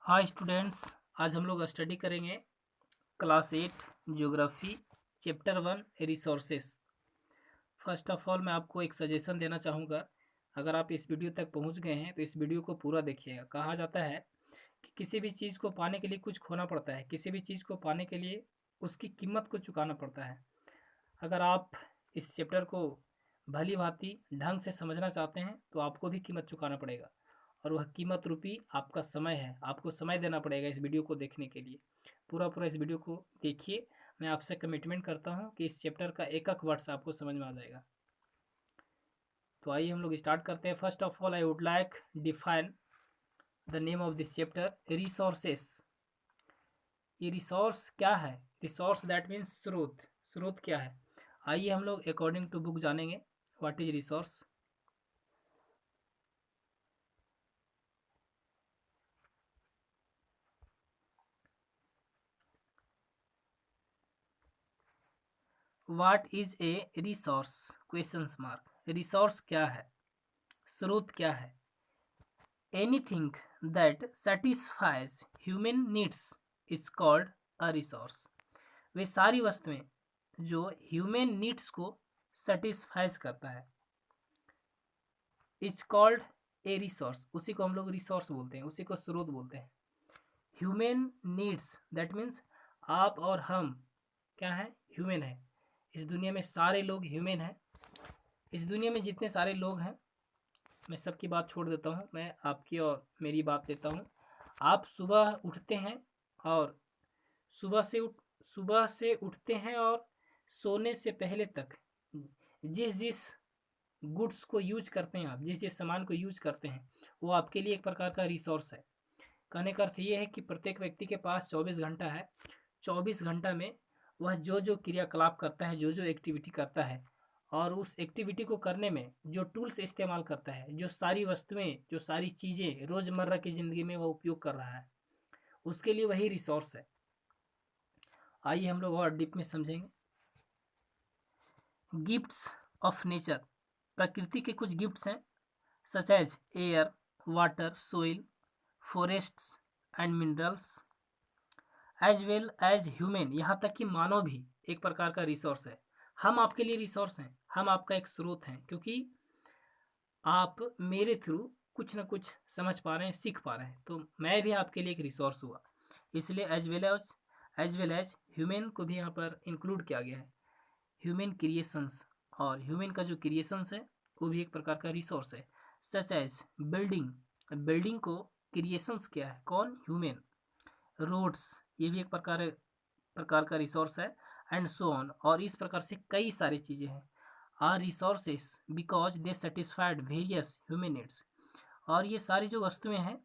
हाँ स्टूडेंट्स, आज हम लोग स्टडी करेंगे class 8 geography chapter 1 resources. First of all मैं आपको एक सजेशन देना चाहूँगा। अगर आप इस वीडियो तक पहुँच गए हैं तो इस वीडियो को पूरा देखिएगा। कहा जाता है कि किसी भी चीज़ को पाने के लिए कुछ खोना पड़ता है, किसी भी चीज़ को पाने के लिए उसकी कीमत को चुकाना पड़ता है। अगर आप इस चैप्टर को भली भांति ढंग से समझना चाहते हैं तो आपको भी कीमत चुकाना पड़ेगा, और वह कीमत रूपी आपका समय है। आपको समय देना पड़ेगा इस वीडियो को देखने के लिए। पूरा पूरा इस वीडियो को देखिए। मैं आपसे कमिटमेंट करता हूँ कि इस चैप्टर का एक एक वर्ड्स आपको समझ में आ जाएगा। तो आइए हम लोग स्टार्ट करते हैं। First of all I would like define the name of this chapter, resources. ये रिसोर्स क्या है? रिसोर्स दैट मीन्स स्रोत। स्रोत क्या है? आइए हम लोग अकॉर्डिंग टू बुक जानेंगे what is resource. What is a resource? Questions mark. Resource क्या है? स्रोत क्या है? Anything that satisfies human needs is called a resource. वे सारी वस्तुएं जो ह्यूमन नीड्स को सेटिस्फाइज करता है, इज कॉल्ड ए रिसोर्स। उसी को हम लोग रिसोर्स बोलते हैं, उसी को स्रोत बोलते हैं। ह्यूमन नीड्स दैट मीन्स आप और हम क्या है? ह्यूमन है। इस दुनिया में सारे लोग ह्यूमन हैं। इस दुनिया में जितने सारे लोग हैं, मैं सबकी बात छोड़ देता हूँ, मैं आपकी और मेरी बात लेता हूँ। आप सुबह उठते हैं और सुबह से उठते हैं और सोने से पहले तक जिस जिस गुड्स को यूज करते हैं, आप जिस जिस सामान को यूज करते हैं, वो आपके लिए एक प्रकार का रिसोर्स है। कहने का अर्थ ये है कि प्रत्येक व्यक्ति के पास 24 घंटा है। 24 घंटा में वह जो जो क्रियाकलाप करता है, जो जो एक्टिविटी करता है, और उस एक्टिविटी को करने में जो टूल्स इस्तेमाल करता है, जो सारी वस्तुएं, जो सारी चीज़ें रोज़मर्रा की ज़िंदगी में वह उपयोग कर रहा है, उसके लिए वही रिसोर्स है। आइए हम लोग और डीप में समझेंगे। गिफ्ट्स ऑफ नेचर, प्रकृति के कुछ गिफ्ट्स हैं, such as air, water, soil, forests and minerals, as well as human. यहाँ तक कि मानव भी एक प्रकार का रिसोर्स है। हम आपके लिए रिसोर्स हैं, हम आपका एक स्रोत हैं, क्योंकि आप मेरे थ्रू कुछ ना कुछ समझ पा रहे हैं, सीख पा रहे हैं, तो मैं भी आपके लिए एक रिसोर्स हुआ। इसलिए एज वेल एज ह्यूमन को भी यहाँ पर इंक्लूड किया गया है। ह्यूमन क्रिएशंस, और ह्यूमन का जो क्रिएशंस है वो भी एक प्रकार का रिसोर्स है। सच एज बिल्डिंग, बिल्डिंग को क्रिएशंस क्या है? कौन? ह्यूमन। रोड्स, ये भी एक प्रकार का रिसोर्स है, एंड सो ऑन। और इस प्रकार से कई सारी चीज़ें हैं। Are resources because they satisfied various human needs. और ये सारी जो वस्तुएं हैं,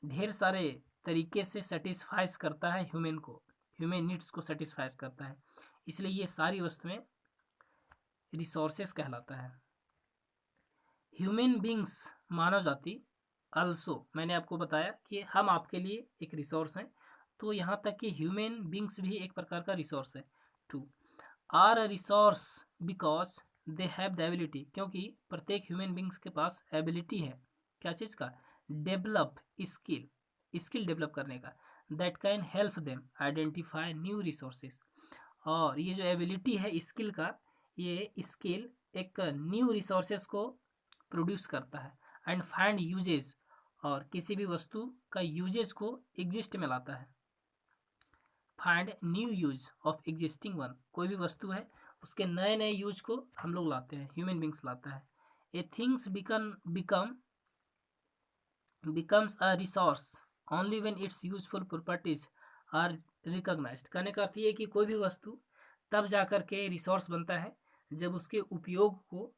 ढेर सारे तरीके से सेटिस्फाइज करता है ह्यूमन को, ह्यूमन नीड्स को सेटिस्फाइज करता है, इसलिए ये सारी वस्तुएं रिसोर्सेस कहलाता है। ह्यूमन बींग्स, मानव जाति, अल्सो, मैंने आपको बताया कि हम आपके लिए एक रिसोर्स हैं, तो यहाँ तक कि ह्यूमन बींग्स भी एक प्रकार का रिसोर्स है। To are a resource because they have the ability, क्योंकि प्रत्येक ह्यूमन बींग्स के पास एबिलिटी है। क्या चीज़ का? डेवलप स्किल, स्किल डेवलप करने का, that can help them identify new resources. और ये जो एबिलिटी है स्किल का, ये स्किल एक न्यू रिसोर्सेज को प्रोड्यूस करता है, एंड फाइंड यूजेज, और किसी भी वस्तु का यूजेज को एग्जिस्ट में लाता है। Find new use of existing one, कोई भी वस्तु है उसके नए नए यूज को हम लोग लाते हैं, ह्यूमन बींग्स लाता है। ए things becomes a resource only when its useful properties are recognized। कहने का अर्थ ये है कि कोई भी वस्तु तब जाकर के रिसोर्स बनता है जब उसके उपयोग को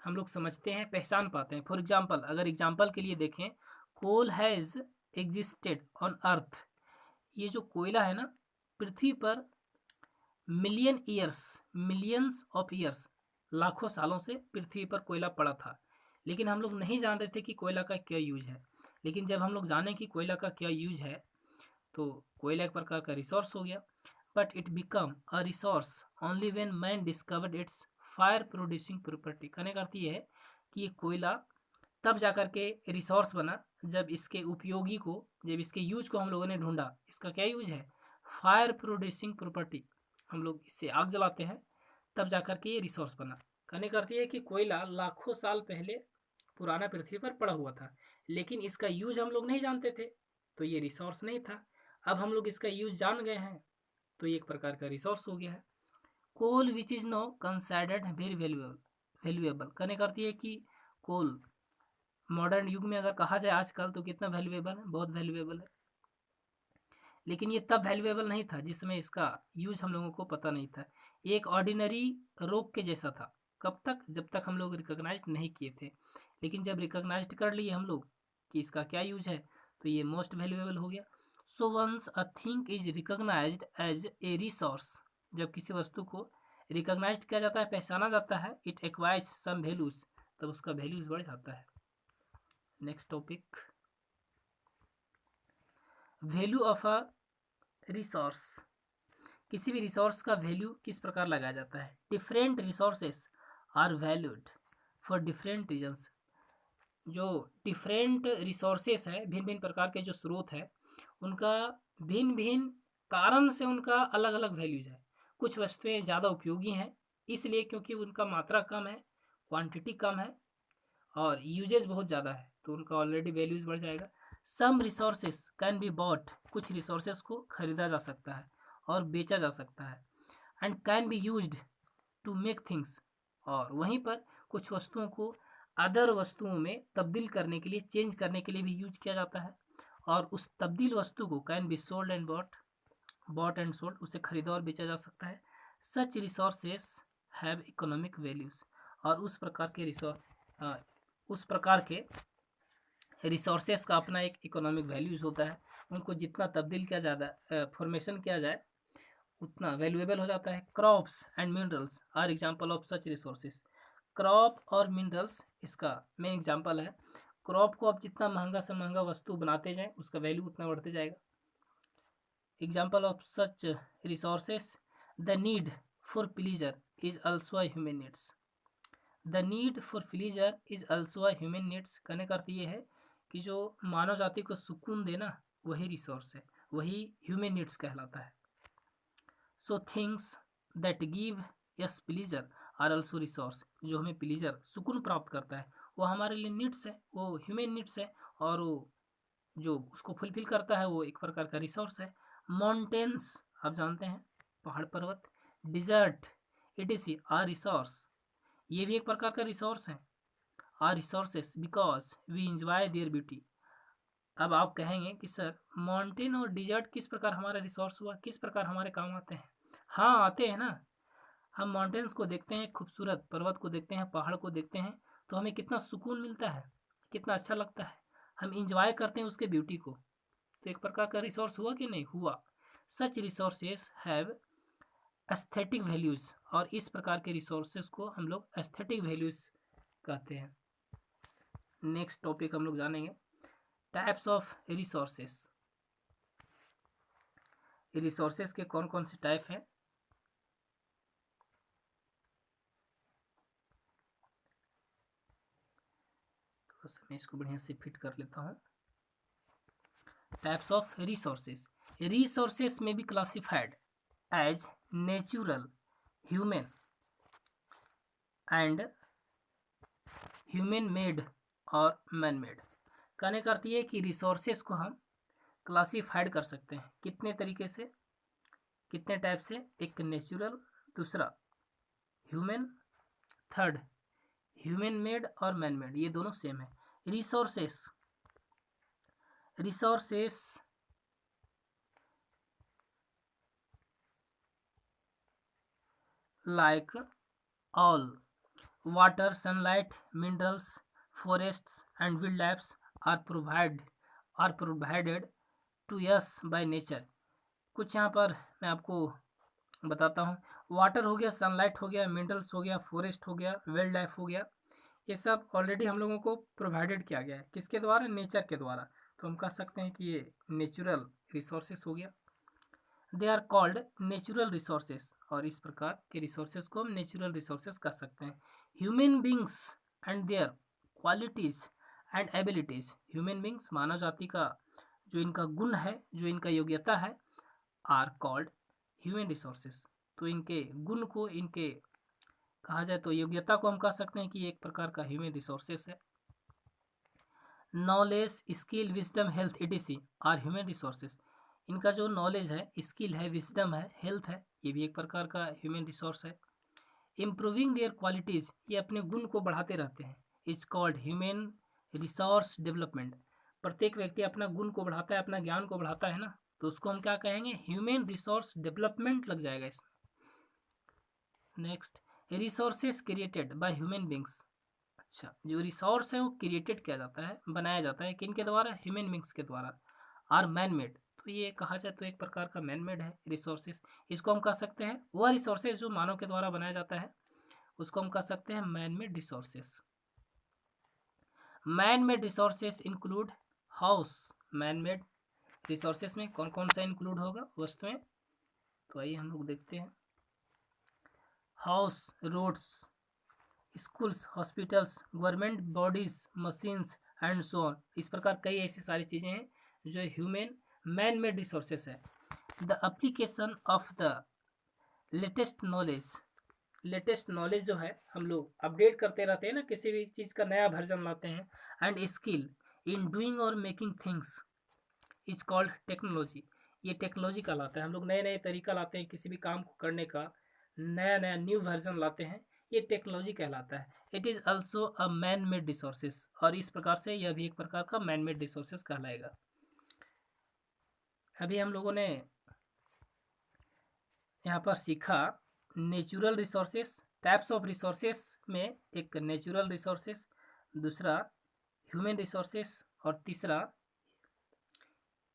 हम लोग समझते हैं, पहचान पाते हैं। फॉर एग्जाम्पल, अगर एग्जाम्पल के लिए देखें, कोल हैज़ एग्जिस्टेड ऑन अर्थ। ये जो कोयला है ना, पृथ्वी पर मिलियंस ऑफ ईयर्स, लाखों सालों से पृथ्वी पर कोयला पड़ा था, लेकिन हम लोग नहीं जान रहे थे कि कोयला का क्या यूज है। लेकिन जब हम लोग जाने कि कोयला का क्या यूज है, तो कोयला एक प्रकार का रिसोर्स हो गया। But it become a resource only when man discovered it's fire producing property. कहने का अर्थ ये है कि ये कोयला तब जाकर के रिसोर्स बना जब इसके उपयोगी को, जब इसके यूज को हम लोगों ने ढूंढा, इसका क्या यूज है, फायर प्रोड्यूसिंग प्रॉपर्टी, हम लोग इससे आग जलाते हैं, तब जाकर के ये रिसोर्स बना। कहने करती है कि कोयला लाखों साल पहले पुराना पृथ्वी पर पड़ा हुआ था, लेकिन इसका यूज हम लोग नहीं जानते थे, तो ये रिसोर्स नहीं था। अब हम लोग इसका यूज जान गए हैं, तो ये एक प्रकार का रिसोर्स हो गया है। Coal which is now considered very valuable, कहने करती है कि कोल मॉडर्न युग में अगर कहा जाए आजकल तो कितना वैल्यूएबल है, बहुत वैल्यूएबल है, लेकिन ये तब वैल्यूएबल नहीं था जिसमें इसका यूज हम लोगों को पता नहीं था। ये एक ऑर्डिनरी रोग के जैसा था। कब तक, जब तक हम लोग रिकॉग्नाइज नहीं किए थे, लेकिन जब रिकॉग्नाइज कर लिए हम लोग कि इसका क्या यूज है, तो ये मोस्ट वैल्यूएबल हो गया। So once a thing is recognised as a resource, जब किसी वस्तु को रिकॉग्नाइज किया जाता है, पहचाना जाता है, इट एक्वायर्स सम वैल्यूज, तब उसका वैल्यूज बढ़ जाता है। Next topic, value of a resource. किसी भी रिसोर्स का वैल्यू किस प्रकार लगाया जाता है, different resources are valued for different reasons. जो डिफरेंट रिसोर्सेस है, भिन्न भिन्न प्रकार के जो स्रोत है, उनका भिन्न भिन्न कारण से उनका अलग अलग वैल्यूज है। कुछ वस्तुएं ज़्यादा उपयोगी हैं इसलिए क्योंकि उनका मात्रा कम है, क्वांटिटी कम है और यूजेज बहुत ज़्यादा है, तो उनका ऑलरेडी वैल्यूज बढ़ जाएगा। Some resources can be bought, कुछ रिसोर्सेस को खरीदा जा सकता है और बेचा जा सकता है। And can be used to make things, और वहीं पर कुछ वस्तुओं को अदर वस्तुओं में तब्दील करने के लिए, चेंज करने के लिए भी यूज किया जाता है, और उस तब्दील वस्तु को can be sold and bought and sold, उसे खरीदा और बेचा जा सकता है। Such resources have economic values, और उस प्रकार के रिसोर्सेस का अपना एक इकोनॉमिक वैल्यूज होता है। उनको जितना तब्दील किया ज़्यादा फॉर्मेशन किया जाए उतना वैल्यूएबल हो जाता है। Crops and minerals are example of such resources. Crop और मिनरल्स इसका मेन एग्जांपल है। क्रॉप को आप जितना महंगा से महंगा वस्तु बनाते जाएं, उसका वैल्यू उतना बढ़ते जाएगा। Example of such resources, the need for pleaser is also a human needs. The need for pleaser is also a human needs, कहने का अर्थ ये है कि जो मानव जाति को सुकून देना वही रिसोर्स है, वही ह्यूमन नीड्स कहलाता है। So things that give us pleasure are also resource, जो हमें प्लीजर सुकून प्राप्त करता है वो हमारे लिए नीड्स है, वो ह्यूमन नीड्स है, और वो जो उसको फुलफिल करता है वो एक प्रकार का रिसोर्स है। माउंटेन्स आप जानते हैं, पहाड़ पर्वत, desert it is our resource, ये भी एक प्रकार का रिसोर्स है। Are resources because we enjoy their beauty. अब आप कहेंगे कि सर माउंटेन और डिजर्ट किस प्रकार हमारा रिसोर्स हुआ, किस प्रकार हमारे काम आते हैं। हाँ आते हैं ना। हम माउंटेन्स को देखते हैं, खूबसूरत पर्वत को देखते हैं, पहाड़ को देखते हैं, तो हमें कितना सुकून मिलता है, कितना अच्छा लगता है, हम इंजॉय करते हैं उसके ब्यूटी को, तो एक प्रकार का रिसोर्स हुआ कि नहीं हुआ। सच रिसोर्सेस हैव एस्थेटिक वैल्यूज, और इस प्रकार के रिसोर्सेज को हम लोग एस्थेटिक वैल्यूज कहते हैं। नेक्स्ट टॉपिक हम लोग जानेंगे, टाइप्स ऑफ रिसोर्सेस। रिसोर्सेज के कौन कौन से टाइप हैं। तो मैं इसको बढ़िया से फिट कर लेता हूँ। टाइप्स ऑफ रिसोर्सेज, रिसोर्सेज में be classified as natural, human and human made और मैन मेड। कहने का अर्थ ये कि रिसोर्सेज को हम क्लासिफाइड कर सकते हैं कितने तरीके से, कितने टाइप से, एक नेचुरल, दूसरा ह्यूमन, थर्ड ह्यूमन मेड और मैन मेड, ये दोनों सेम है। Resources like all water, sunlight, minerals, forests and wildlife are provided to us by nature। कुछ यहाँ पर मैं आपको बताता हूँ। वाटर हो गया, सनलाइट हो गया, मिनरल्स हो गया, फॉरेस्ट हो गया, वाइल्ड लाइफ हो गया, ये सब ऑलरेडी हम लोगों को प्रोवाइडेड किया गया है, किसके द्वारा, नेचर के द्वारा। तो हम कह सकते हैं कि ये नेचुरल रिसोर्सेस हो गया। They are called natural resources, और इस प्रकार के रिसोर्सेस को हम नेचुरल रिसोर्सेस कह सकते हैं। Human beings and their qualities and abilities, human beings मानव जाति का जो इनका गुण है, जो इनका योग्यता है, आर कॉल्ड ह्यूमन रिसोर्सेस। तो इनके गुण को, इनके कहा जाए तो योग्यता को हम कह सकते हैं कि एक प्रकार का ह्यूमन रिसोर्सेस है। Knowledge, skill, wisdom, health etc are human resources. इनका जो नॉलेज है, स्किल है, विजडम है, हेल्थ है, ये भी एक प्रकार का ह्यूमन रिसोर्स है। इम्प्रूविंग देयर क्वालिटीज़, ये अपने गुण को बढ़ाते रहते हैं, is called human resource development. प्रत्येक व्यक्ति अपना गुण को बढ़ाता है, अपना ज्ञान को बढ़ाता है ना, तो उसको हम क्या कहेंगे, ह्यूमन रिसोर्स डेवलपमेंट लग जाएगा इसमें। Next, resources created by human beings. अच्छा, जो रिसोर्स है वो क्रिएटेड किया जाता है, बनाया जाता है, किन के द्वारा, ह्यूमन बींग्स के द्वारा। आर मैन मेड, तो ये कहा जाए तो एक प्रकार का मैन मेड है रिसोर्सेज। इसको हम कह सकते हैं, वह रिसोर्सेज जो मानव के द्वारा बनाया जाता है उसको हम कह सकते हैं man made resources. Man made resources include house. Man made resources में कौन कौन सा इंक्लूड होगा, वस्तुएं, तो आइए हम लोग देखते हैं। House, roads, schools, hospitals, government bodies, machines and so on. इस प्रकार कई ऐसी सारी चीज़ें हैं जो ह्यूमन मैन मेड रिसोर्सेस है। The application of the latest knowledge, latest knowledge जो है हम लोग अपडेट करते रहते हैं ना, किसी भी चीज़ का नया वर्जन लाते हैं। एंड स्किल इन डूइंग और making things is called technology. ये टेक्नोलॉजी कहलाता है, हम लोग नए नए तरीका लाते हैं किसी भी काम को करने का, नया नया न्यू वर्जन लाते हैं, ये टेक्नोलॉजी कहलाता है। It is also a man made resources, और इस प्रकार से यह भी एक प्रकार का मैन मेड रिसोर्सेज कहलाएगा। अभी हम लोगों ने यहाँ पर सीखा natural resources, types of resources में एक नेचुरल रिसोर्सेस, दूसरा ह्यूमन रिसोर्सेस, और तीसरा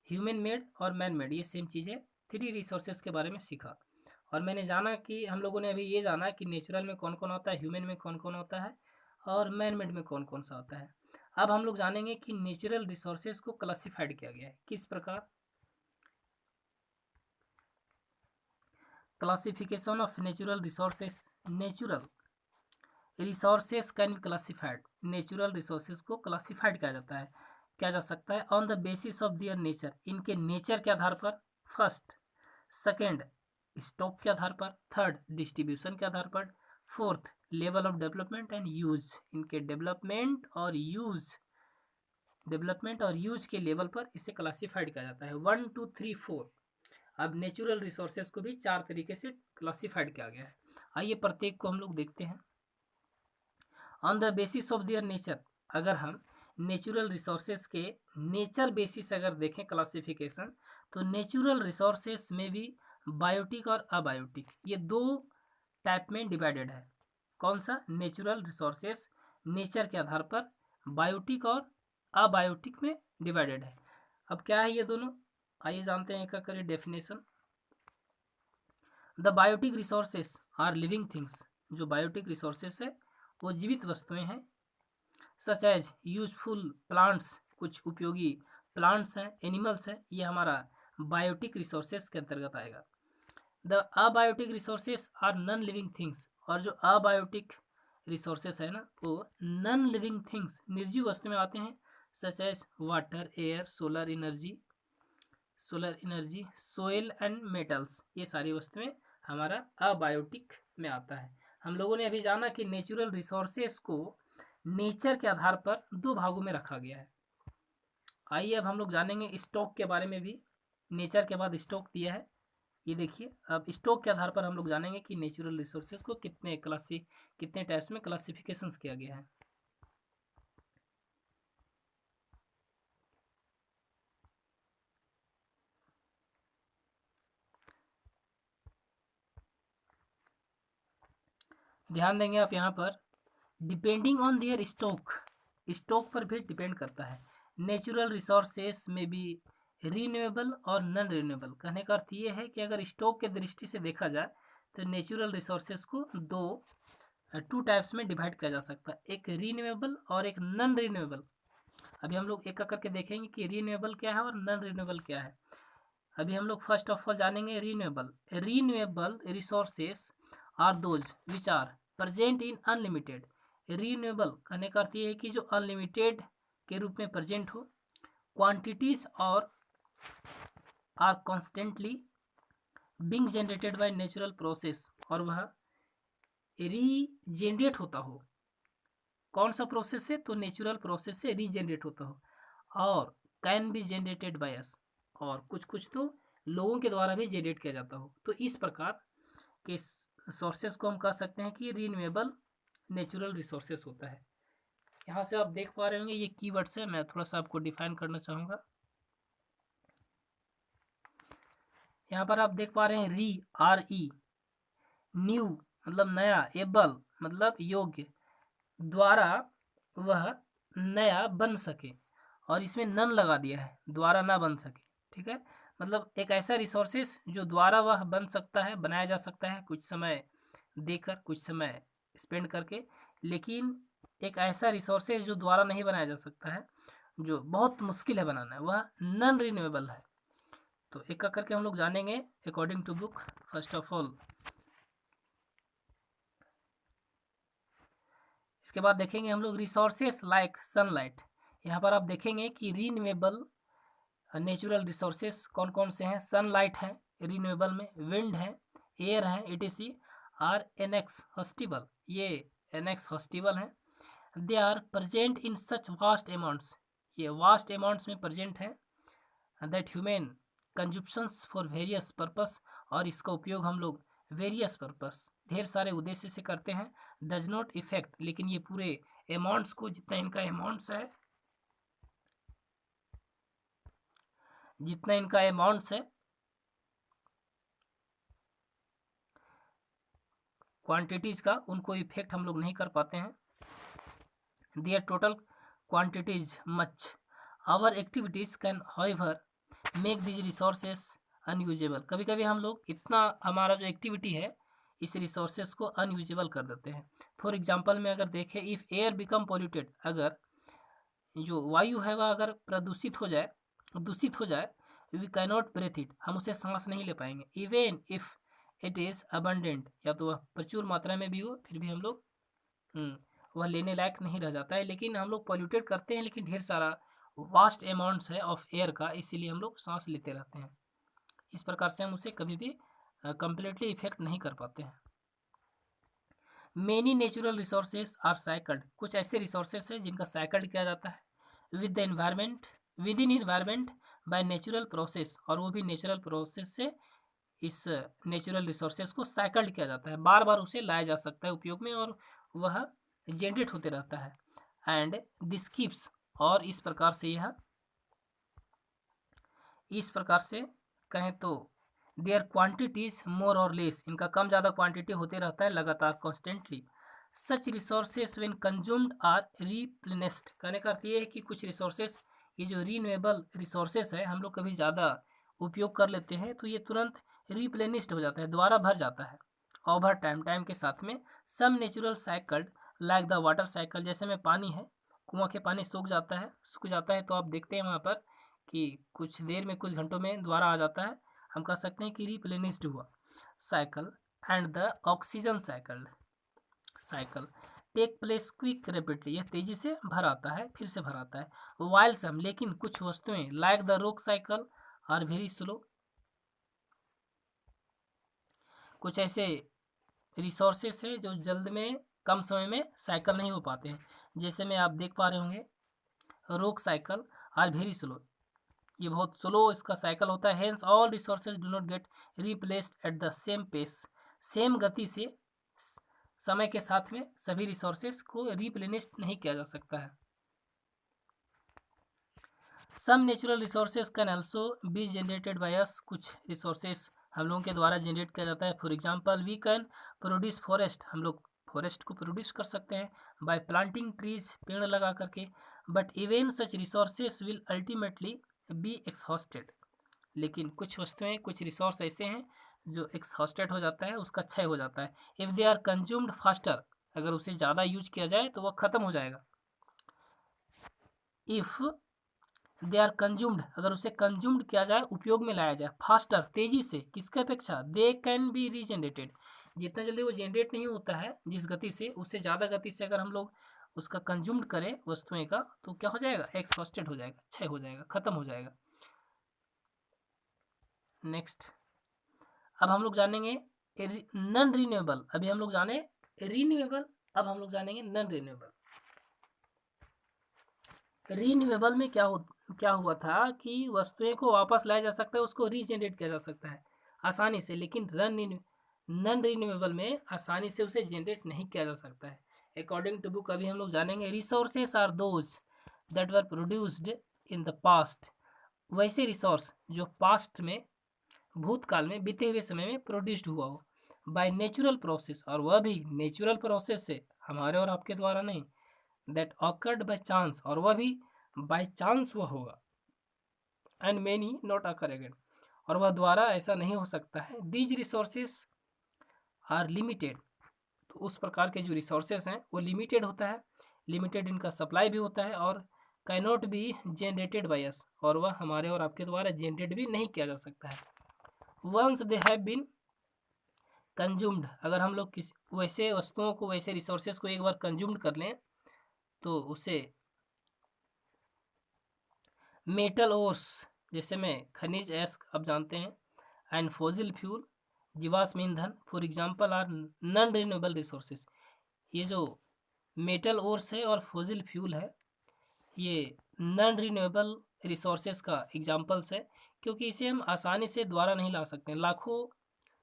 ह्यूमन मेड और मैन मेड, ये सेम चीज़ें, 3 रिसोर्सेज के बारे में सीखा। और मैंने जाना कि हम लोगों ने अभी ये जाना कि नेचुरल में कौन कौन होता है, ह्यूमन में कौन कौन होता है, और मैन मेड में कौन कौन सा होता है। अब हम लोग जानेंगे कि नेचुरल रिसोर्सेज को क्लासिफाइड किया गया है किस प्रकार। Classification of natural resources. Natural resources can be classified, natural resources को क्लासिफाइड किया जाता है, किया जा सकता है on the basis of their nature, इनके नेचर के आधार पर। फर्स्ट, सेकेंड स्टॉक के आधार पर, थर्ड डिस्ट्रीब्यूशन के आधार पर, fourth level of development and use, इनके डेवलपमेंट और यूज के लेवल पर इसे क्लासिफाइड किया जाता है। 1 2 3 4। अब नेचुरल रिसोर्सेज को भी 4 तरीके से क्लासिफाइड किया गया है। आइए प्रत्येक को हम लोग देखते हैं। On the basis of their nature, अगर हम नेचुरल रिसोर्सेज के नेचर बेसिस अगर देखें क्लासिफिकेशन, तो नेचुरल रिसोर्सेज में भी बायोटिक और अबायोटिक, ये 2 टाइप में डिवाइडेड है। कौन सा, नेचुरल रिसोर्सेज नेचर के आधार पर बायोटिक और अबायोटिक में डिवाइडेड है। अब क्या है ये दोनों, आइए जानते हैं, एक करिए definition. The biotic resources are living things, जो बायोटिक रिसोर्सेज है वो जीवित वस्तुएं हैं। सच एज यूजफुल प्लांट्स, कुछ उपयोगी प्लांट्स हैं, एनिमल्स हैं, ये हमारा बायोटिक रिसोर्सेज के अंतर्गत आएगा। The abiotic resources are non living things, और जो अबायोटिक रिसोर्सेज है ना वो नॉन लिविंग थिंग्स, निर्जीव वस्तु में आते हैं। Such as water, air, solar energy, soil and metals, ये सारी वस्तुएं हमारा अबायोटिक में आता है। हम लोगों ने अभी जाना कि नेचुरल रिसोर्सेज को नेचर के आधार पर 2 भागों में रखा गया है। आइए अब हम लोग जानेंगे स्टॉक के बारे में भी। नेचर के बाद स्टॉक दिया है, ये देखिए। अब स्टॉक के आधार पर हम लोग जानेंगे कि नेचुरल रिसोर्सेज को कितने टाइप्स में क्लासिफिकेशन किया गया है। ध्यान देंगे आप यहाँ पर, depending on their stock, stock पर भी डिपेंड करता है। नेचुरल रिसोर्सेस में भी रीन्यूएबल और नॉन रीन्यूएबल, कहने का अर्थ ये है कि अगर स्टॉक के दृष्टि से देखा जाए तो नेचुरल रिसोर्सेस को 2 टाइप्स में डिवाइड किया जा सकता है, एक रीन्यूएबल और एक नॉन रीन्यूएबल। अभी हम लोग एक एक करके देखेंगे कि रीन्यूएबल क्या है और नॉन रीन्यूएबल क्या है। अभी हम लोग फर्स्ट ऑफ ऑल जानेंगे renewable. Renewable resources are those which are present in unlimited. Renewable कहने का अर्थ ये है कि जो अनलिमिटेड के रूप में प्रेजेंट हो, क्वांटिटीज और are constantly being generated by natural process, और वह रीजेनरेट होता हो। कौन सा प्रोसेस से? तो नेचुरल प्रोसेस से रीजेनरेट होता हो, और कैन बी जनरेटेड बाय अस, और कुछ कुछ तो लोगों के द्वारा भी जनरेट किया जाता हो। तो इस प्रकार के सोर्सेस को हम कह सकते हैं कि रीन्यूएबल नेचुरल रिसोर्सेस होता है। यहाँ से आप देख पा रहे होंगे ये कीवर्ड्स है, मैं थोड़ा सा आपको डिफाइन करना चाहूँगा। यहाँ पर आप देख पा रहे हैं RE, न्यू मतलब नया, एबल मतलब योग्य, द्वारा वह नया बन सके, और इसमें नन लगा दिया है, द्वारा ना बन सके। ठीक है, मतलब एक ऐसा रिसोर्सेस जो द्वारा वह बन सकता है, बनाया जा सकता है कुछ समय देकर, कुछ समय स्पेंड करके, लेकिन एक ऐसा रिसोर्सेज जो द्वारा नहीं बनाया जा सकता है, जो बहुत मुश्किल है बनाना, वह नॉन रिन्यूएबल है। तो एक एक करके हम लोग जानेंगे according to book. First of all, इसके बाद देखेंगे हम लोग रिसोर्सेस लाइक सनलाइट। यहाँ पर आप देखेंगे कि रिन्यूएबल नेचुरल रिसोर्सेस कौन कौन से हैं। सनलाइट है रिन्यूएबल में, विंड है, एयर है, etc आर एनएक्स हॉस्टिबल, ये एनएक्स हॉस्टिबल है। They are present in such vast amounts, ये वास्ट अमाउंट्स में प्रेजेंट है, that human consumptions for various purpose, और इसका उपयोग हम लोग वेरियस पर्पस, ढेर सारे उद्देश्य से करते हैं। डज नॉट इफेक्ट, लेकिन ये पूरे अमाउंट्स को, जितना इनका अमाउंट्स है, जितना इनका अमाउंट्स है, क्वांटिटीज का, उनको इफेक्ट हम लोग नहीं कर पाते हैं। Their total quantities much, our activities can however make this resources unusable. कभी कभी हम लोग इतना, हमारा जो एक्टिविटी है, इस रिसोर्सेस को अनयूजेबल कर देते हैं। फॉर एग्जांपल में अगर देखें, इफ़ एयर बिकम पॉल्यूटेड, अगर जो वायु है वह अगर प्रदूषित हो जाए, दूषित हो जाए, we can not breath it, हम उसे सांस नहीं ले पाएंगे। Even if it is abundant, या तो वह प्रचुर मात्रा में भी हो, फिर भी हम लोग वह लेने लायक नहीं रह जाता है। लेकिन हम लोग पॉल्यूटेड करते हैं, लेकिन ढेर सारा वास्ट अमाउंट्स है ऑफ एयर का, इसीलिए हम लोग सांस लेते रहते हैं। इस प्रकार से हम उसे कभी भी कंप्लीटली इफेक्ट नहीं कर पाते हैं। Many natural resources are cycled, कुछ ऐसे रिसोर्सेज हैं जिनका साइकल्ड किया जाता है with the environment, within environment by natural process, और वो भी नेचुरल प्रोसेस से इस नेचुरल रिसोर्सेज को साइकल्ड किया जाता है, बार बार उसे लाया जा सकता है उपयोग में, और वह जनरेट होते रहता है। एंड दिस कीप्स, और इस प्रकार से यह, इस प्रकार से कहें तो देयर क्वांटिटीज मोर और लेस, इनका कम ज़्यादा क्वांटिटी होते रहता है लगातार, constantly. Such resources when consumed are replenished, कहने का अर्थ ये है कि कुछ रिसोर्सेज, ये जो रीन्यूएबल रिसोर्सेज है, हम लोग कभी ज़्यादा उपयोग कर लेते हैं तो ये तुरंत रिप्लेनिश्ड हो जाता है, दोबारा भर जाता है ओवर टाइम, टाइम के साथ में। Some natural cycle like the water cycle, जैसे में पानी है, कुआं के पानी सूख जाता है, सूख जाता है, तो आप देखते हैं वहाँ पर कि कुछ देर में, कुछ घंटों में दोबारा आ जाता है, हम कह सकते हैं कि रिप्लेनिश्ड हुआ। Cycle and the oxygen cycle, cycle take place quick rapidly, यह तेजी से भर आता है, फिर से भर आता है। वाइल सम, लेकिन कुछ वस्तुएं लाइक द रोक साइकिल आर वेरी स्लो, कुछ ऐसे रिसोर्सेस है जो जल्द में, कम समय में साइकिल नहीं हो पाते हैं। जैसे में आप देख पा रहे होंगे, रोक साइकिल आर वेरी स्लो, ये बहुत स्लो इसका साइकिल होता है। Hence all resources do not get replaced at the same pace, same गति से समय के साथ में सभी रिसोर्सेज को रिप्लेनिश नहीं किया जा सकता है। Some natural resources can also be generated by us, कुछ रिसोर्सेज हम लोगों के द्वारा जनरेट किया जाता है। For example we can produce forest, हम लोग फॉरेस्ट को प्रोड्यूस कर सकते हैं बाय प्लांटिंग ट्रीज, पेड़ लगा करके। But even such resources will ultimately B exhausted, लेकिन कुछ वस्तुएं, कुछ रिसोर्स ऐसे हैं जो एक्सहॉस्टेड हो जाता है, उसका क्षय हो जाता है। If they are consumed faster, अगर उसे ज़्यादा यूज किया जाए तो वह ख़त्म हो जाएगा। इफ़ दे आर कंज्यूम्ड, अगर उसे कंज्यूम्ड किया जाए, उपयोग में लाया जाए, फास्टर तेजी से, किसके अपेक्षा, दे कैन बी रीजनरेटेड, जितना जल्दी वो जनरेट नहीं होता है जिस गति से, उससे ज़्यादा गति से अगर हम लोग उसका कंज्यूम्ड करें वस्तुएं का, तो क्या हो जाएगा, एक्सहॉस्टेड हो जाएगा, क्षय हो जाएगा, खत्म हो जाएगा। नेक्स्ट, अब हम लोग जानेंगे नॉन रिन्यूएबल। अभी हम लोग जाने रिन्यूएबल, अब हम लोग जानेंगे नॉन रिन्यूएबल। रिन्यूएबल में क्या हुआ था कि वस्तुएं को वापस लाया जा सकता है, उसको रीजनरेट किया जा सकता है आसानी से, लेकिन नॉन रिन्यूएबल में आसानी से उसे जनरेट नहीं किया जा सकता है। अकॉर्डिंग टू बुक अभी हम लोग जानेंगे resources are those that were produced in the past. वैसे रिसोर्स जो पास्ट में, भूतकाल में, बीते हुए समय में प्रोड्यूस्ड हुआ हो बाय नेचुरल प्रोसेस, और वह भी नेचुरल प्रोसेस से, हमारे और आपके द्वारा नहीं, दैट ऑकर्ड बाय चांस, और वह भी बाय चांस हुआ होगा, and many not occur again, और वह द्वारा ऐसा नहीं हो सकता है। दीज रिसोर्सेस आर लिमिटेड, तो उस प्रकार के जो रिसोर्सेस हैं वो लिमिटेड होता है, लिमिटेड इनका सप्लाई भी होता है, और कैनॉट बी जनरेटेड बाय अस, और वह हमारे और आपके द्वारा जनरेट भी नहीं किया जा सकता है। Once they have been consumed, अगर हम लोग किसी वैसे वस्तुओं को, वैसे रिसोर्सेज को एक बार कंज्यूम्ड कर लें तो उसे मेटल ओर्स, जैसे में खनिज एस्क अब जानते हैं, एंड फॉसिल फ्यूल, जीवाश्म ईंधन, for example are non renewable resources. ये जो मेटल ओर्स है और फॉसिल फ्यूल है, ये नॉन रिन्यूएबल रिसोर्सेज का एग्जांपल्स है, क्योंकि इसे हम आसानी से दोबारा नहीं ला सकते। लाखों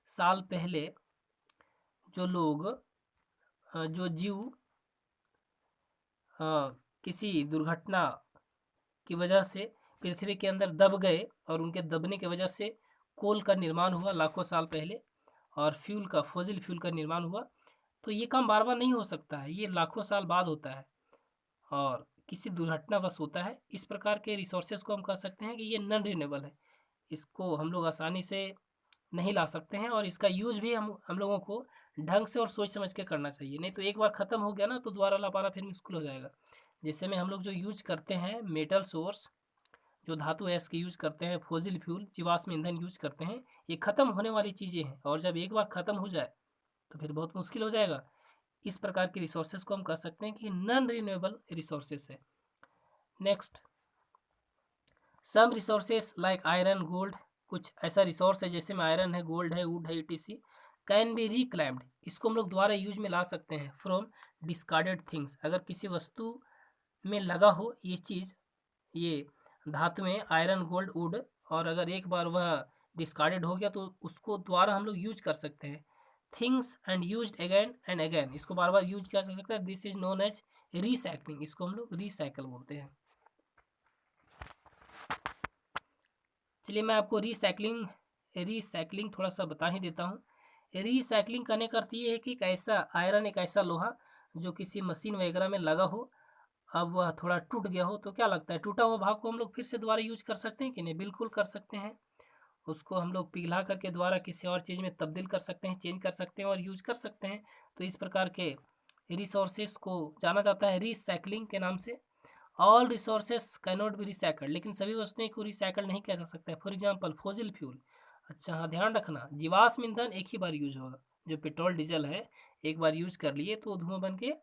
साल पहले जो लोग, जो जीव किसी दुर्घटना की वजह से पृथ्वी के अंदर दब गए, और उनके दबने की वजह से कोल का निर्माण हुआ लाखों साल पहले, और फ्यूल का, फॉसिल फ्यूल का निर्माण हुआ, तो ये काम बार बार नहीं हो सकता है, ये लाखों साल बाद होता है और किसी दुर्घटनावश होता है। इस प्रकार के रिसोर्सेज को हम कह सकते हैं कि ये नॉन रिन्यूएबल है, इसको हम लोग आसानी से नहीं ला सकते हैं, और इसका यूज भी हम लोगों को ढंग से और सोच समझ के करना चाहिए, नहीं तो एक बार ख़त्म हो गया ना तो दोबारा ला पाना फिर मुश्किल हो जाएगा। जैसे में हम लोग जो यूज करते हैं मेटल सोर्स, जो धातु है इसके यूज करते हैं, फॉसिल फ्यूल, जीवाश्म ईंधन यूज करते हैं, ये ख़त्म होने वाली चीज़ें हैं, और जब एक बार ख़त्म हो जाए तो फिर बहुत मुश्किल हो जाएगा। इस प्रकार के रिसोर्सेज को हम कह सकते हैं कि नॉन रिन्यूएबल रिसोर्सेज है। नेक्स्ट, सम रिसोर्सेज लाइक आयरन, गोल्ड, कुछ ऐसा रिसोर्स है जैसे में आयरन है, गोल्ड है, वुड है, ईटीसी, कैन बी रिक्लेम्ड, इसको हम लोग दोबारा यूज में ला सकते हैं फ्रॉम डिस्कार्डेड थिंग्स। अगर किसी वस्तु में लगा हो ये चीज़, ये धातु में आयरन, गोल्ड, वुड, और अगर एक बार वह डिस्कार्डेड हो गया तो उसको दोबारा हम लोग यूज कर सकते हैं। Things and used again and again, इसको बार बार यूज किया जा सकता है। This is known as recycling, इसको हम लोग रिसाइकल बोलते हैं। चलिए मैं आपको रिसाइकलिंग थोड़ा सा बता ही देता हूँ। रिसाइकलिंग करने का अर्थ ये है कि एक ऐसा आयरन, एक ऐसा लोहा जो किसी मशीन वगैरह में लगा हो, अब वह थोड़ा टूट गया हो, तो क्या लगता है टूटा हुआ भाग को हम लोग फिर से दोबारा यूज कर सकते हैं कि नहीं? बिल्कुल कर सकते हैं। उसको हम लोग पिघला करके दोबारा किसी और चीज़ में तब्दील कर सकते हैं, चेंज कर सकते हैं और यूज कर सकते हैं। तो इस प्रकार के रिसोर्सेस को जाना जाता है रिसाइकलिंग के नाम से। All resources cannot be recycled, लेकिन सभी वस्तुएं को रिसाइकल नहीं किया जा सकता है। फॉर एग्जांपल फॉसिल फ्यूल, अच्छा हाँ ध्यान रखना, जीवाश्म ईंधन एक ही बार यूज होगा। जो पेट्रोल डीजल है एक बार यूज कर लिए तो धुआं बन के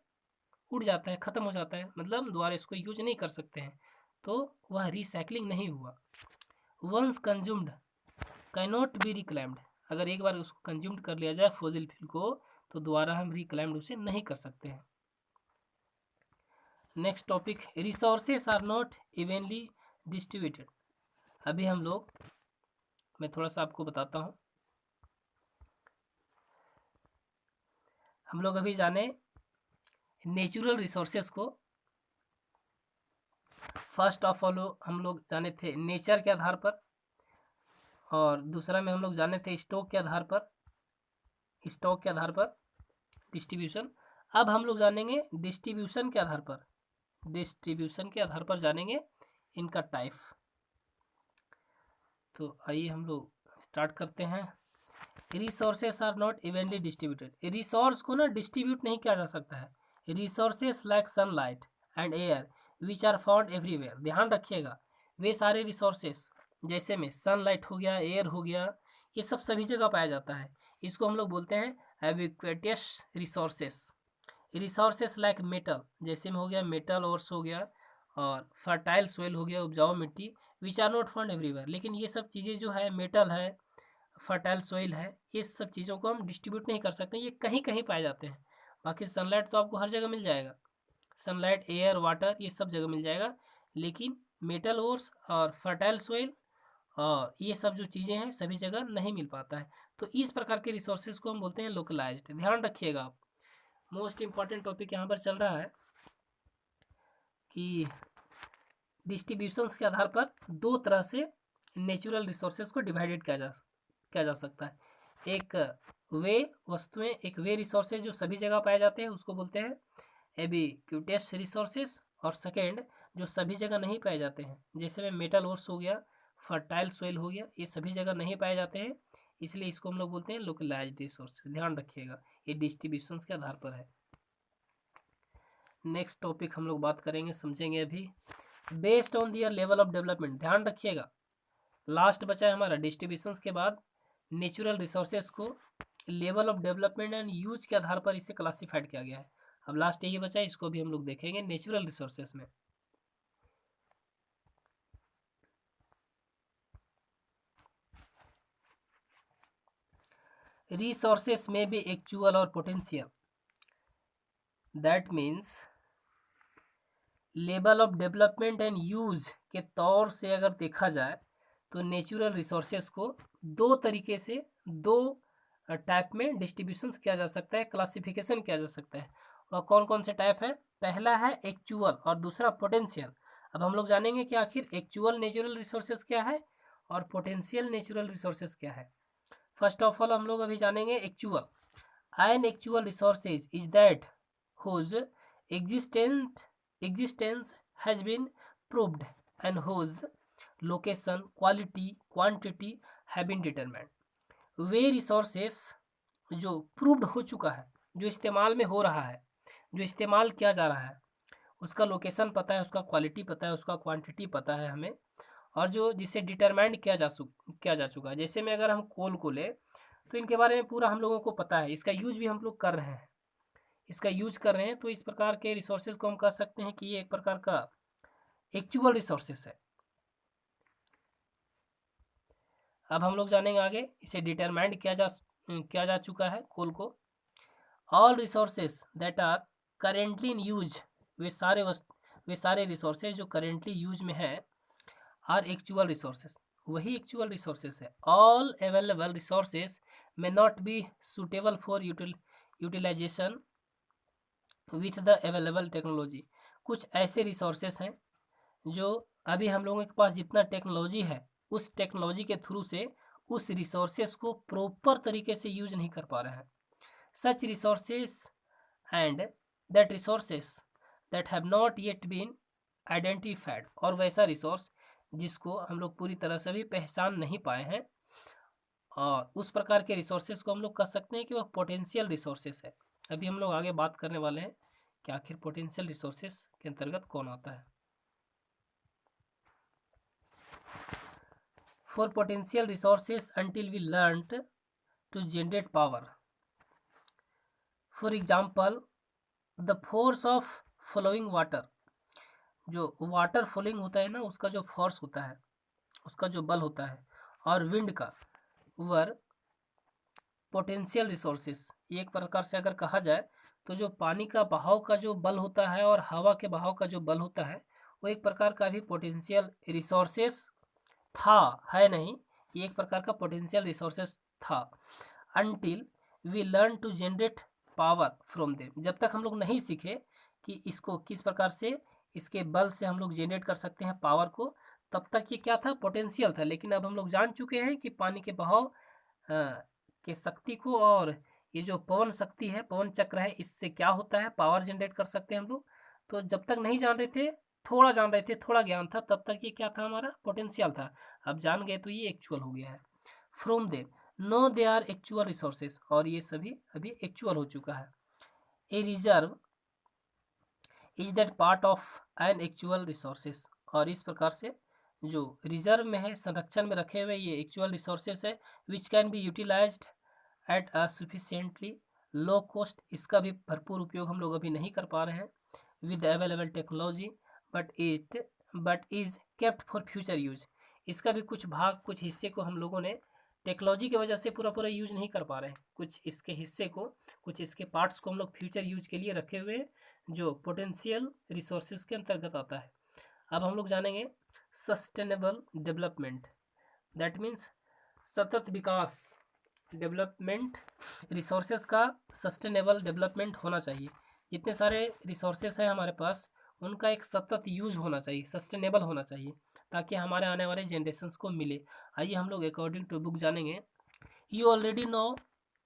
उड़ जाता है, ख़त्म हो जाता है, मतलब दोबारा इसको यूज नहीं कर सकते हैं, तो वह रिसाइकलिंग नहीं हुआ। Once consumed cannot be reclaimed, अगर एक बार उसको कंज्यूम्ड कर लिया जाए फॉसिल फ्यूल को तो दोबारा हम रिक्लेम्ड उसे नहीं कर सकते हैं। Next topic, resources are not evenly distributed. अभी मैं थोड़ा सा आपको बताता हूँ। हम लोग अभी जाने नेचुरल रिसोर्सेस को। फर्स्ट ऑफ ऑल हम लोग जाने थे नेचर के आधार पर, और दूसरा में हम लोग जाने थे स्टॉक के आधार पर डिस्ट्रीब्यूशन। अब हम लोग जानेंगे डिस्ट्रीब्यूशन के आधार पर जानेंगे इनका टाइप। तो आइए हम लोग स्टार्ट करते हैं। Resources are not evenly distributed, resource को ना डिस्ट्रीब्यूट नहीं किया जा सकता है। Resources like sunlight and air which are found everywhere, ध्यान रखिएगा, वे सारे रिसोर्सेस जैसे में सनलाइट हो गया, एयर हो गया, ये सब सभी जगह पाया जाता है। इसको हम लोग बोलते हैं एबिक्वेटियस रिसोर्सेस। रिसोर्सेस लाइक मेटल, जैसे में हो गया मेटल ओर्स हो गया, और फर्टाइल सोइल हो गया, उपजाऊ मिट्टी, which are not found everywhere. लेकिन ये सब चीज़ें जो है, मेटल है, फर्टाइल सोइल है, ये सब चीज़ों को हम डिस्ट्रीब्यूट नहीं कर सकते, ये कहीं कहीं पाए जाते हैं। बाकी सनलाइट तो आपको हर जगह मिल जाएगा, सनलाइट, एयर, वाटर, ये सब जगह मिल जाएगा। लेकिन मेटल ओर्स और फर्टाइल सोइल और ये सब जो चीज़ें हैं सभी जगह नहीं मिल पाता है। तो इस प्रकार के रिसोर्सेज को हम बोलते हैं लोकलाइज्ड। ध्यान रखिएगा आप, मोस्ट इंपॉर्टेंट टॉपिक यहाँ पर चल रहा है कि डिस्ट्रीब्यूशंस के आधार पर दो तरह से नेचुरल रिसोर्सेज को डिवाइडेड किया जा सकता है। एक वे वस्तुएं, एक वे रिसोर्सेज जो सभी जगह पाए जाते हैं उसको बोलते हैं एबिक्यूटेस रिसोर्सेज, और सेकेंड जो सभी जगह नहीं पाए जाते हैं, जैसे में मेटल ओर्स हो गया, फर्टाइल सोइल हो गया, ये सभी जगह नहीं पाए जाते हैं, इसलिए इसको हम लोग बोलते हैं लोकलाइज्ड रिसोर्सेज। ध्यान रखिएगा, ये डिस्ट्रीब्यूशंस के आधार पर है। नेक्स्ट टॉपिक हम लोग बात करेंगे, समझेंगे अभी, based on their level of development. ध्यान रखिएगा, लास्ट बचा है हमारा डिस्ट्रीब्यूशंस के बाद नेचुरल रिसोर्सेज को level of development and use के आधार पर इसे क्लासिफाइड किया गया है। अब लास्ट यही बचा है, इसको भी हम लोग देखेंगे नेचुरल रिसोर्सेज में। रिसोर्सेज में भी एक्चुअल और potential, that means level of development and use के तौर से अगर देखा जाए तो नेचुरल रिसोर्सेज को दो तरीके से, दो टाइप में डिस्ट्रीब्यूशन किया जा सकता है, क्लासिफिकेशन किया जा सकता है। और कौन कौन से टाइप है? पहला है एक्चुअल और दूसरा पोटेंशियल। अब हम लोग जानेंगे कि आखिर एक्चुअल नेचुरल रिसोर्सेज क्या है और पोटेंशियल नेचुरल रिसोर्सेज क्या है। फर्स्ट ऑफ ऑल हम लोग अभी जानेंगे actual. An actual resources is that whose existence has been proved and whose location, quality, quantity have been determined। Way resources जो प्रूव्ड हो चुका है, जो इस्तेमाल में हो रहा है, जो इस्तेमाल किया जा रहा है, उसका लोकेशन पता है, उसका क्वालिटी पता है, उसका क्वांटिटी पता है हमें, और जो जिसे डिटरमाइंड किया जा चुका है। जैसे में अगर हम कोल को ले तो इनके बारे में पूरा हम लोगों को पता है, इसका यूज भी हम लोग कर रहे हैं, इसका यूज कर रहे हैं। तो इस प्रकार के रिसोर्सेज को हम कह सकते हैं कि ये एक प्रकार का एक्चुअल रिसोर्सेस है। अब हम लोग जानेंगे आगे, इसे डिटरमाइंड किया जा चुका है कोल को। All resources that are currently in use, वे सारे रिसोर्सेज जो करेंटली यूज में है, आर एक्चुअल रिसोर्सेस, वही एक्चुअल रिसोर्सेस है। All available resources may not be suitable for utilisation with the available technology. कुछ ऐसे रिसोर्सेस हैं जो अभी हम लोगों के पास जितना टेक्नोलॉजी है, उस टेक्नोलॉजी के थ्रू से उस रिसोर्सेस को प्रॉपर तरीके से यूज नहीं कर पा रहे हैं। Such resources and that resources that have not yet been identified, और वैसा रिसोर्स जिसको हम लोग पूरी तरह से भी पहचान नहीं पाए हैं, और उस प्रकार के रिसोर्सेज को हम लोग कह सकते हैं कि वह पोटेंशियल रिसोर्सेज है। अभी हम लोग आगे बात करने वाले हैं कि आखिर पोटेंशियल रिसोर्सेज के अंतर्गत कौन आता है। For potential resources until we learned to generate power, for example the force of flowing water, जो वाटर फ्लोइंग होता है ना, उसका जो फोर्स होता है, उसका जो बल होता है, और विंड का वर पोटेंशियल रिसोर्सेस। एक प्रकार से अगर कहा जाए तो जो पानी का बहाव का जो बल होता है और हवा के बहाव का जो बल होता है, वो एक प्रकार का भी पोटेंशियल रिसोर्सेस था, है नहीं, ये एक प्रकार का पोटेंशियल रिसोर्सेस था। Until we learn to generate power from them, जब तक हम लोग नहीं सीखे कि इसको किस प्रकार से, इसके बल से हम लोग जनरेट कर सकते हैं पावर को, तब तक ये क्या था? पोटेंशियल था। लेकिन अब हम लोग जान चुके हैं कि पानी के बहाव के शक्ति को, और ये जो पवन शक्ति है, पवन चक्र है, इससे क्या होता है, पावर जनरेट कर सकते हैं हम लोग। तो जब तक नहीं जान रहे थे, थोड़ा जान रहे थे, थोड़ा ज्ञान था, तब तक ये क्या था? हमारा पोटेंशियल था। अब जान गए तो ये एक्चुअल हो गया है। From them no they are actual resources, और ये सभी अभी एक्चुअल हो चुका है। A reserve is that part of an actual resources, और इस प्रकार से जो रिजर्व में है, संरक्षण में रखे हुए, ये एक्चुअल रिसोर्सेज है, which can be utilized at a sufficiently low cost, इसका भी भरपूर उपयोग हम लोग अभी नहीं कर पा रहे हैं with available technology, but is kept for future use. इसका भी कुछ भाग, कुछ हिस्से को हम लोगों ने टेक्नोलॉजी की वजह से पूरा यूज नहीं कर पा रहे हैं, कुछ इसके हिस्से को, कुछ इसके पार्ट्स को हम लोग फ्यूचर यूज के लिए रखे हुए हैं, जो पोटेंशियल रिसोर्सेज के अंतर्गत आता है। अब हम लोग जानेंगे सस्टेनेबल डेवलपमेंट, दैट मीन्स सतत विकास, डेवलपमेंट, रिसोर्सेज का सस्टेनेबल डेवलपमेंट होना चाहिए। जितने सारे रिसोर्सेज हैं हमारे पास, उनका एक सतत यूज होना चाहिए, सस्टेनेबल होना चाहिए, ताकि हमारे आने वाले जनरेशन्स को मिले। आइए हम लोग अकॉर्डिंग टू बुक जानेंगे। यू ऑलरेडी नो,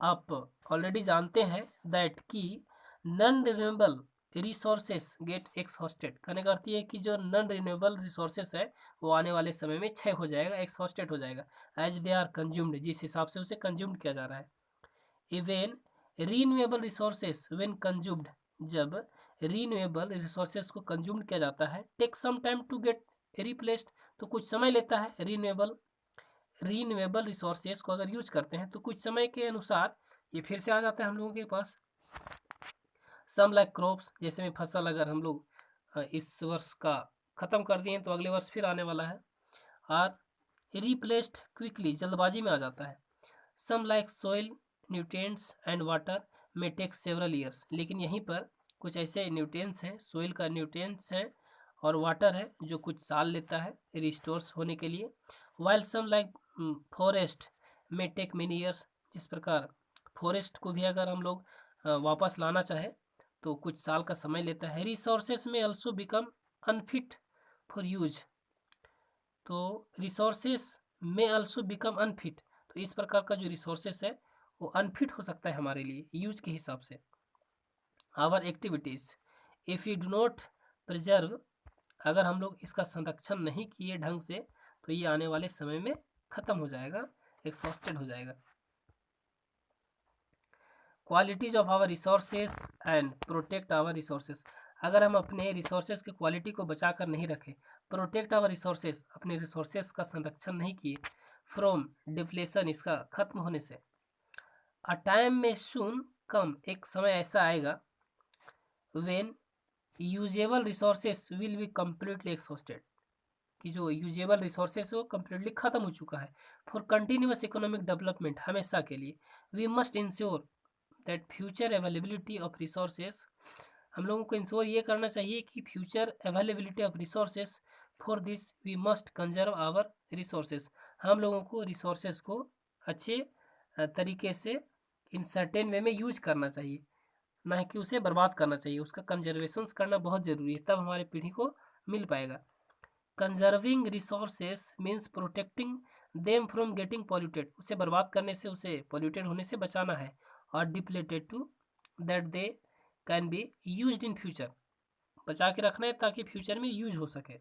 आप ऑलरेडी जानते हैं दैट कि non renewable resources get exhausted. कहने का अर्थ ये है कि जो नॉन रिन्यूएबल रिसोर्सेस है वो आने वाले समय में क्षय हो जाएगा, एक्सहॉस्टेड हो जाएगा, एज दे आर कंज्यूम्ड, जिस हिसाब से उसे कंज्यूम्ड किया जा रहा है। Even renewable resources when consumed, जब रीन्यूएबल रिसोर्सेस को कंज्यूम्ड किया जाता है, take some time to get replaced, तो कुछ समय लेता है। रीन्यूएबल रिसोर्सेज को अगर यूज करते हैं तो कुछ समय के अनुसार ये फिर से आ जाता है हम लोगों के पास। सम लाइक क्रॉप्स, जैसे में फसल अगर हम लोग इस वर्ष का ख़त्म कर दिए तो अगले वर्ष फिर आने वाला है, और रिप्लेस्ड क्विकली, जल्दबाजी में आ जाता है। Some like soil nutrients and water में टेक सेवरल ईयर्स, लेकिन यहीं पर कुछ ऐसे न्यूट्रिएंट्स हैं, सॉइल का न्यूट्रिएंट्स हैं और वाटर है जो कुछ साल लेता है रिस्टोर्स होने के लिए। वाइल सम लाइक फॉरेस्ट में टेक मेनी ईयर्स, जिस प्रकार फॉरेस्ट को भी अगर हम लोग वापस लाना चाहे तो कुछ साल का समय लेता है। रिसोर्सेस में also become unfit for use, तो रिसोर्सेस में ऑल्सो बिकम अनफिट, तो इस प्रकार का जो रिसोर्सेस है वो अनफिट हो सकता है हमारे लिए यूज के हिसाब से। Our activities if you do not preserve, अगर हम लोग इसका संरक्षण नहीं किए ढंग से तो ये आने वाले समय में ख़त्म हो जाएगा, एक्सॉस्टेड हो जाएगा। Qualities of our resources and protect our resources, अगर हम अपने रिसोर्सेज की क्वालिटी को बचा कर नहीं रखें, प्रोटेक्ट आवर रिसोर्सेज, अपने रिसोर्सेज का संरक्षण नहीं किए, फ्रॉम डिप्लेशन, इसका खत्म होने से, अ टाइम में सून कम, एक समय ऐसा आएगा, when usable resources will be completely exhausted, कि जो यूजेबल रिसोर्सेज वो कम्प्लीटली ख़त्म हो चुका है। फॉर कंटिन्यूस इकोनॉमिक डेवलपमेंट, हमेशा के लिए, we must ensure that future availability of resources, हम लोगों को इंश्योर ये करना चाहिए कि future availability of resources, for this we must conserve our resources, हम लोगों को रिसोर्सेज को अच्छे तरीके से इन सर्टेन वे में यूज करना चाहिए, ना कि उसे बर्बाद करना चाहिए, उसका कंजर्वेशंस करना बहुत ज़रूरी है, तब हमारी पीढ़ी को मिल पाएगा। Conserving resources means protecting them from getting polluted, उसे बर्बाद करने से, उसे पॉल्यूटेड होने से बचाना है, और depleted to that they can be used in future, बचा के रखना है ताकि फ्यूचर में यूज हो सके,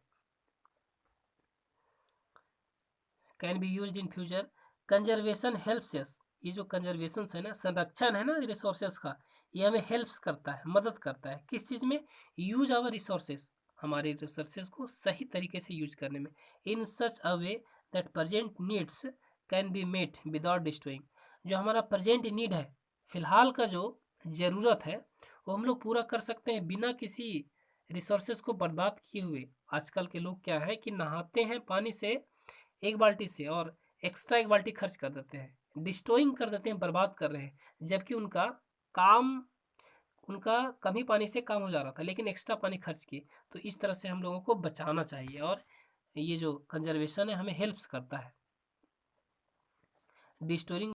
can be used in future. Conservation helps us, ये जो कंजर्वेशन है ना, संरक्षण है ना रिसोर्सेज का, ये हमें हेल्प्स करता है, मदद करता है, किस चीज़ में, यूज आवर रिसोर्सेज, हमारे रिसोर्सेज को सही तरीके से यूज करने में, in such a way that present needs can be met without destroying, जो हमारा प्रेजेंट नीड है, फिलहाल का जो ज़रूरत है वो हम लोग पूरा कर सकते हैं बिना किसी रिसोर्सेज को बर्बाद किए हुए। आजकल के लोग क्या है कि नहाते हैं पानी से, एक बाल्टी से, और एक्स्ट्रा एक बाल्टी खर्च कर देते हैं, डिस्ट्रॉइंग कर देते हैं, बर्बाद कर रहे हैं, जबकि काम उनका कम ही पानी से काम हो जा रहा था, लेकिन एक्स्ट्रा पानी खर्च किए। तो इस तरह से हम लोगों को बचाना चाहिए, और ये जो कंजर्वेशन है हमें हेल्प्स करता है डिस्टोरिंग।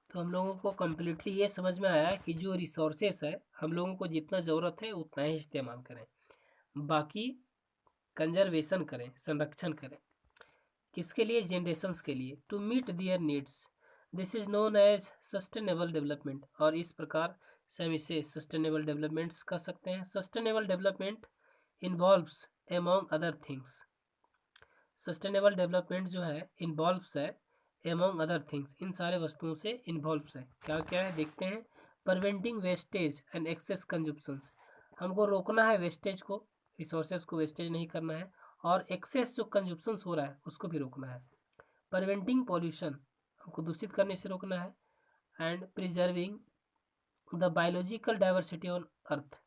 तो हम लोगों को कम्प्लीटली ये समझ में आया कि जो रिसोर्सेस है हम लोगों को जितना ज़रूरत है उतना ही इस्तेमाल करें, बाकी कंजर्वेशन करें, संरक्षण करें, किसके लिए, जनरेशन्स के लिए, to meet their needs, this is known as sustainable development, और इस प्रकार से हम इसे सस्टेनेबल डेवलपमेंट्स कह सकते हैं। Sustainable development involves among other things, sustainable development जो है इन्वॉल्व्स है एमॉन्ग अदर थिंग्स, इन सारे वस्तुओं से इन्वॉल्व्स है, क्या क्या है देखते हैं। Preventing wastage and excess consumptions, हमको रोकना है वेस्टेज को, रिसोर्सेज को वेस्टेज नहीं करना है, और एक्सेस जो कंजप्शंस हो रहा है उसको भी रोकना है। प्रिवेंटिंग पॉल्यूशन, हमको दूषित करने से रोकना है, and preserving the biological diversity on earth.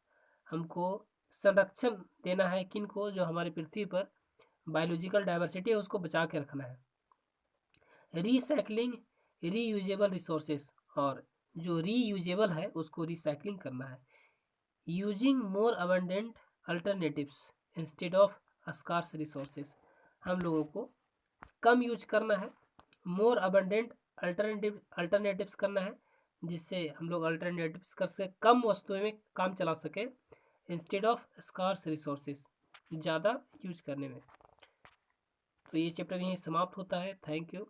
हमको संरक्षण देना है किनको, जो हमारी पृथ्वी पर बायोलॉजिकल डाइवर्सिटी है उसको बचा के रखना है। रिसाइकलिंग रीयूजेबल रिसोर्सेस, और जो रीयूजेबल है उसको रिसाइकलिंग करना है। Using more abundant alternatives instead of scarce resources, हम लोगों को कम यूज करना है, मोर अबंडेंट अल्टरनेटिव्स करना है, जिससे हम लोग अल्टरनेटिव्स कर सके, कम वस्तुएं में काम चला सके, इंस्टेड ऑफ स्कार्स रिसोर्सेस, ज़्यादा यूज करने में। तो ये चैप्टर यहीं समाप्त होता है। Thank you.